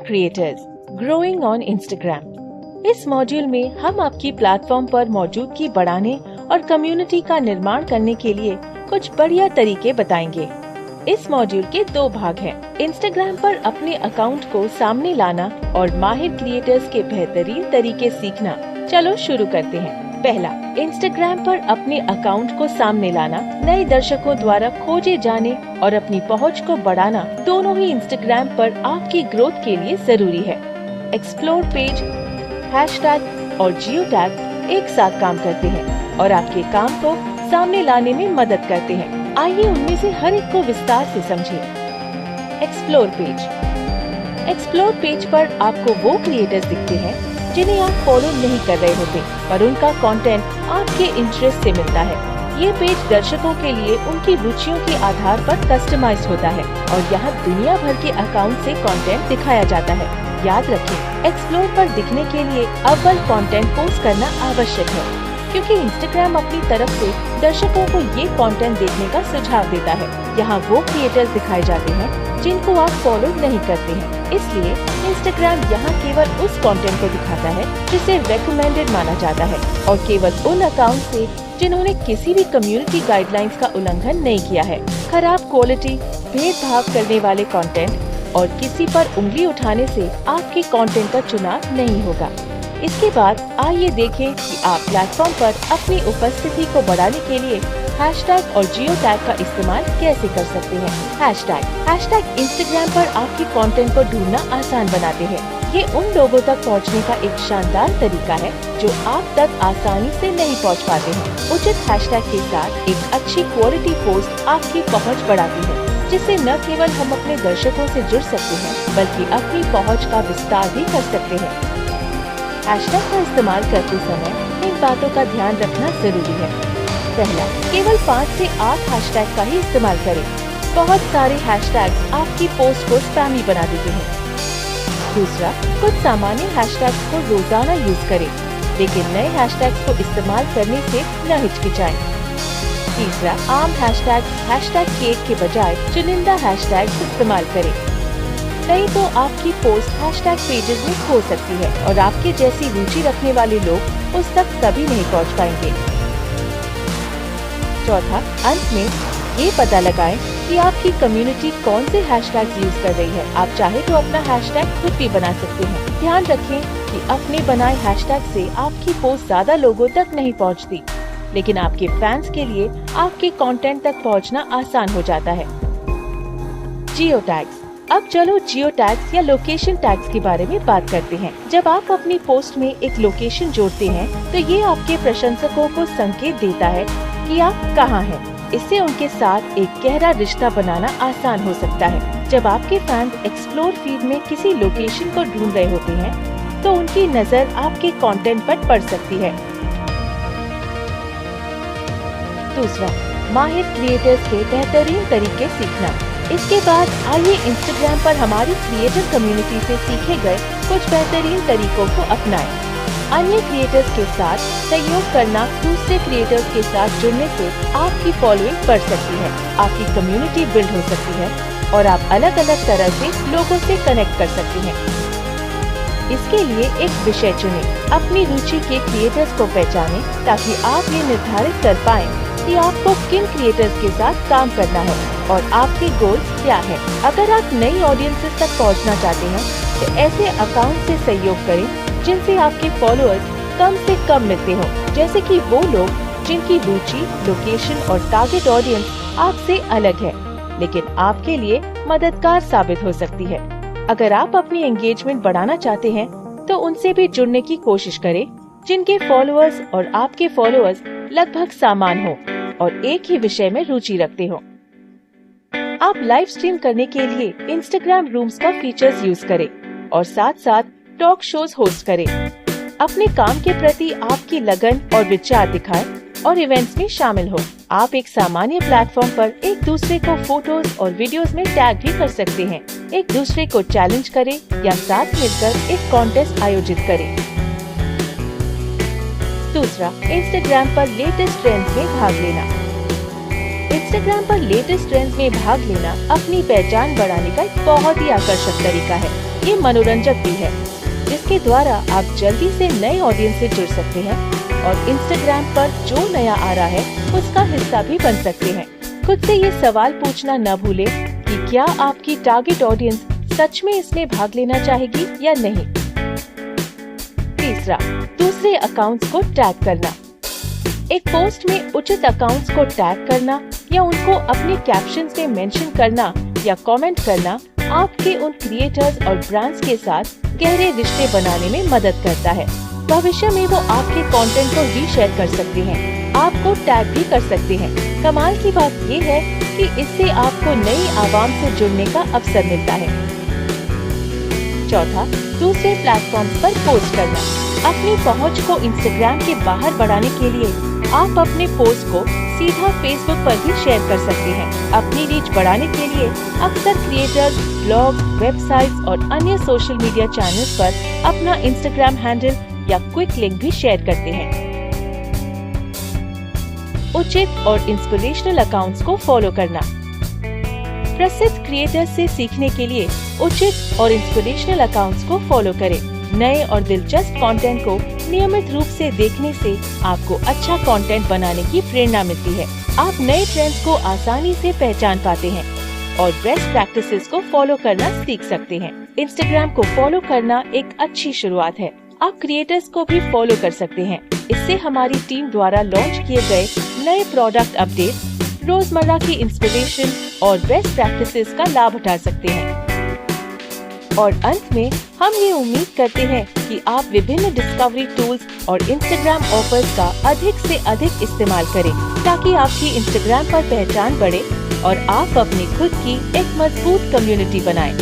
Creators growing on Instagram. इस module में हम आपकी प्लेटफॉर्म पर मौजूदगी बढ़ाने और कम्युनिटी का निर्माण करने के लिए कुछ बढ़िया तरीके बताएंगे। इस मॉड्यूल के 2 भाग हैं। इंस्टाग्राम पर अपने अकाउंट को सामने लाना और माहिर क्रिएटर्स के बेहतरीन तरीके सीखना। चलो शुरू करते हैं। पहला, इंस्टाग्राम पर अपने अकाउंट को सामने लाना नए दर्शकों द्वारा खोजे जाने और अपनी पहुंच को बढ़ाना दोनों ही इंस्टाग्राम पर आपकी ग्रोथ के लिए जरूरी है। एक्सप्लोर पेज, हैशटैग और जियो टैग एक साथ काम करते हैं और आपके काम को सामने लाने में मदद करते हैं। आइए उनमें से हर एक को विस्तार से समझें। Explore page. एक्सप्लोर पेज पर आपको वो क्रिएटर्स दिखते हैं जिन्हें आप फॉलो नहीं कर रहे होते, पर उनका कंटेंट आपके इंटरेस्ट से मिलता है। ये पेज दर्शकों के लिए उनकी रुचियों के आधार पर कस्टमाइज होता है और यहाँ दुनिया भर के अकाउंट से कंटेंट दिखाया जाता है। याद रखें, एक्सप्लोर पर दिखने के लिए अव्वल कंटेंट पोस्ट करना आवश्यक है, क्योंकि इंस्टाग्राम अपनी तरफ से दर्शकों को ये कंटेंट देखने का सुझाव देता है। यहाँ वो क्रिएटर्स दिखाए जाते हैं जिनको आप फॉलो नहीं करते हैं, इसलिए इंस्टाग्राम यहाँ केवल उस कंटेंट को दिखाता है जिसे रेकमेंडेड माना जाता है और केवल उन अकाउंट से जिन्होंने किसी भी कम्युनिटी गाइडलाइंस का उल्लंघन नहीं किया है। खराब क्वालिटी, भेदभाव करने वाले कंटेंट और किसी पर उंगली उठाने से आपके कंटेंट का चुनाव नहीं होगा। इसके बाद आइए देखें कि आप प्लेटफॉर्म पर अपनी उपस्थिति को बढ़ाने के लिए हैशटैग और जियो टैग का इस्तेमाल कैसे कर सकते हैं। हैशटैग इंस्टाग्राम पर आपकी कंटेंट को ढूंढना आसान बनाते हैं। ये उन लोगों तक पहुंचने का एक शानदार तरीका है जो आप तक आसानी से नहीं पहुंच पाते हैं। उचित हैशटैग के साथ एक अच्छी क्वालिटी पोस्ट आपकी पहुंच बढ़ाती है, जिससे न केवल हम अपने दर्शकों से जुड़ सकते हैं, बल्कि अपनी पहुंच का विस्तार भी कर सकते हैं। हैशटैग का इस्तेमाल करते समय इन बातों का ध्यान रखना जरूरी है। पहला, केवल 5 से 8 हैशटैग का ही इस्तेमाल करें। बहुत सारे हैशटैग्स आपकी पोस्ट को स्पैमी बना देते हैं। दूसरा, कुछ सामान्य हैशटैग्स को रोजाना यूज करें, लेकिन नए हैशटैग्स को इस्तेमाल करने से न हिचकिचाएं। तीसरा, आम हैशटैग केक के बजाय चुनिंदा हैशटैग इस्तेमाल करें, नहीं तो आपकी पोस्ट हैशटैग पेजेस में खो सकती है और आपके जैसी रुचि रखने वाले लोग उस तक कभी नहीं पहुंच पाएंगे। चौथा, अंत में ये पता लगाएं कि आपकी कम्युनिटी कौन से हैशटैग्स यूज कर रही है। आप चाहे तो अपना हैशटैग खुद भी बना सकते हैं। ध्यान रखें कि अपने बनाए हैशटैग से आपकी पोस्ट ज्यादा लोगों तक नहीं पहुंचती, लेकिन आपके फैंस के लिए आपके कंटेंट तक पहुंचना आसान हो जाता है। जियो टैग्स। अब चलो जियो टैग्स या लोकेशन टैग्स के बारे में बात करते हैं। जब आप अपनी पोस्ट में एक लोकेशन जोड़ते हैं, तो ये आपके प्रशंसकों को संकेत देता है कि आप कहाँ हैं। इससे उनके साथ एक गहरा रिश्ता बनाना आसान हो सकता है। जब आपके फैंस एक्सप्लोर फीड में किसी लोकेशन को ढूंढ रहे होते हैं, तो उनकी नजर आपके कंटेंट पर पड़ सकती है। दूसरा, माहिर क्रिएटर्स के बेहतरीन तरीके सीखना। इसके बाद आइए इंस्टाग्राम पर हमारी क्रिएटर कम्युनिटी से सीखे गए कुछ बेहतरीन तरीकों को अपनाएं। अन्य क्रिएटर्स के साथ सहयोग करना दूसरे क्रिएटर्स के साथ जुड़ने से आपकी फॉलोइंग बढ़ सकती है, आपकी कम्युनिटी बिल्ड हो सकती है और आप अलग अलग तरह से लोगों से कनेक्ट कर सकते हैं। इसके लिए एक विषय चुनें। अपनी रुचि के क्रिएटर्स को पहचानें ताकि आप ये निर्धारित कर पाएं कि आपको किन क्रिएटर्स के साथ काम करना है और आपके गोल्स क्या है। अगर आप नई ऑडियंसेस तक पहुंचना चाहते हैं, तो ऐसे अकाउंट से सहयोग करें जिनसे आपके फॉलोअर्स कम से कम मिलते हो, जैसे कि वो लोग जिनकी रुचि, लोकेशन और टारगेट ऑडियंस आपसे अलग है, लेकिन आपके लिए मददगार साबित हो सकती है। अगर आप अपनी एंगेजमेंट बढ़ाना चाहते हैं, तो उनसे भी जुड़ने की कोशिश करें जिनके फॉलोअर्स और आपके फॉलोअर्स लगभग समान हो और एक ही विषय में रुचि रखते हो। आप लाइव स्ट्रीम करने के लिए इंस्टाग्राम रूम्स का फीचर्स यूज करें और साथ साथ टॉक शोज होस्ट करें। अपने काम के प्रति आपकी लगन और विचार दिखाएं और इवेंट्स में शामिल हो। आप एक सामान्य प्लेटफॉर्म पर एक दूसरे को फोटोज और वीडियोस में टैग भी कर सकते हैं। एक दूसरे को चैलेंज करें या साथ मिलकर एक कॉन्टेस्ट आयोजित करें। दूसरा, इंस्टाग्राम पर लेटेस्ट ट्रेंड्स में भाग लेना। इंस्टाग्राम पर लेटेस्ट ट्रेंड्स में भाग लेना अपनी पहचान बढ़ाने का एक बहुत ही आकर्षक तरीका है। ये मनोरंजक भी है, जिसके द्वारा आप जल्दी से नए ऑडियंस से जुड़ सकते हैं और इंस्टाग्राम पर जो नया आ रहा है उसका हिस्सा भी बन सकते हैं। खुद से ये सवाल पूछना न भूलें कि क्या आपकी टारगेट ऑडियंस सच में इसमें भाग लेना चाहेगी या नहीं। तीसरा, दूसरे अकाउंट्स को टैग करना। एक पोस्ट में उचित अकाउंट्स को टैग करना या उनको अपने कैप्शंस में मेंशन करना या कमेंट करना आपके उन क्रिएटर्स और ब्रांड्स के साथ गहरे रिश्ते बनाने में मदद करता है। भविष्य में वो आपके कंटेंट को रीशेयर कर सकते हैं, आपको टैग भी कर सकते हैं। कमाल की बात ये है कि इससे आपको नई आवाम से जुड़ने का अवसर मिलता है। चौथा, दूसरे प्लेटफॉर्म्स पर पोस्ट करना। अपनी पहुंच को इंस्टाग्राम के बाहर बढ़ाने के लिए आप अपने पोस्ट को सीधा फेसबुक पर भी शेयर कर सकते हैं। अपनी रीच बढ़ाने के लिए अक्सर क्रिएटर्स ब्लॉग, वेबसाइट्स और अन्य सोशल मीडिया चैनल्स पर अपना इंस्टाग्राम हैंडल या क्विक लिंक भी शेयर करते हैं। उचित और इंस्पिरेशनल अकाउंट्स को फॉलो करना। प्रसिद्ध क्रिएटर्स से सीखने के लिए उचित और इंस्पिरेशनल अकाउंट्स को फॉलो करें। नए और दिलचस्प कंटेंट को नियमित रूप से देखने से आपको अच्छा कंटेंट बनाने की प्रेरणा मिलती है। आप नए ट्रेंड्स को आसानी से पहचान पाते हैं और बेस्ट प्रैक्टिसेस को फॉलो करना सीख सकते हैं। इंस्टाग्राम को फॉलो करना एक अच्छी शुरुआत है। आप क्रिएटर्स को भी फॉलो कर सकते हैं। इससे हमारी टीम द्वारा लॉन्च किए गए नए प्रोडक्ट अपडेट, रोजमर्रा की इंस्पिरेशन और बेस्ट प्रैक्टिसेस का लाभ उठा सकते हैं। और अंत में हम ये उम्मीद करते हैं कि आप विभिन्न डिस्कवरी टूल्स और इंस्टाग्राम ऑफर्स का अधिक से अधिक इस्तेमाल करें, ताकि आपकी इंस्टाग्राम पर पहचान बढ़े और आप अपनी खुद की एक मजबूत कम्युनिटी बनाएं।